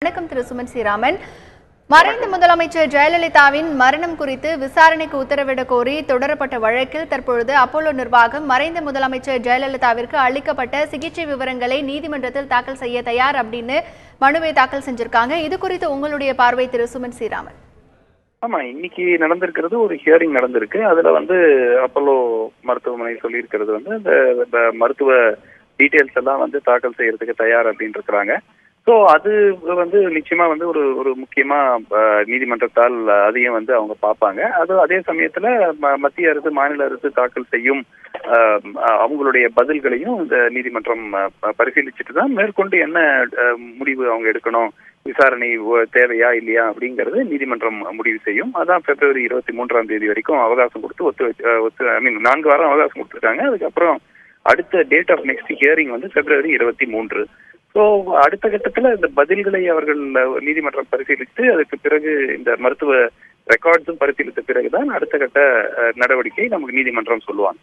வணக்கம் திரு சுமன் ஸ்ரீராமன். மறைந்த முதலமைச்சர் ஜெயலலிதாவின் மரணம் குறித்து விசாரணைக்கு உத்தரவிடக் கோரி தொடரப்பட்ட வழக்கில் தற்பொழுது அப்போலோ நிர்வாகம் மறைந்த முதலமைச்சர் ஜெயலலிதாவிற்கு அளிக்கப்பட்ட சிகிச்சை விவரங்களை நீதிமன்றத்தில் தாக்கல் செய்ய தயார் அப்படின்னு மனுவை தாக்கல் செஞ்சிருக்காங்க. இது குறித்து உங்களுடைய பார்வை திரு சுமன் ஸ்ரீராமன். ஆமா, இன்னைக்கு நடந்திருக்கிறது ஒரு ஹியரிங் நடந்திருக்கு. அதுல அப்போலோ மருத்துவமனை சொல்லியிருக்கிறது இந்த மருத்துவ டீட்டெயில்ஸ் எல்லாம் தாக்கல் செய்யறதுக்கு தயார் அப்படின்னு இருக்கிறாங்க. ஸோ அது நிச்சயமா ஒரு முக்கியமா நீதிமன்றத்தால் அதையும் அவங்க பார்ப்பாங்க. அது அதே சமயத்துல மத்திய அரசு மாநில அரசு தாக்கல் செய்யும் அவங்களுடைய பதில்களையும் இந்த நீதிமன்றம் பரிசீலிச்சுட்டு தான் மேற்கொண்டு என்ன முடிவு அவங்க எடுக்கணும், விசாரணை தேவையா இல்லையா அப்படிங்கறது நீதிமன்றம் முடிவு செய்யும். அதான் பிப்ரவரி 23 வரைக்கும் அவகாசம் கொடுத்து 4 வாரம் அவகாசம் கொடுத்துருக்காங்க. அதுக்கப்புறம் அடுத்த date of next hearing February 23. So அடுத்த கட்டத்துல இந்த பதில்களை அவர்கள் நீதிமன்றம் பரிசீலித்து அதுக்கு பிறகு இந்த மருத்துவ ரெக்கார்ட்ஸும் பரிசீலித்த பிறகுதான் அடுத்த கட்ட நடவடிக்கை நமக்கு நீதிமன்றம் சொல்லுவாங்க.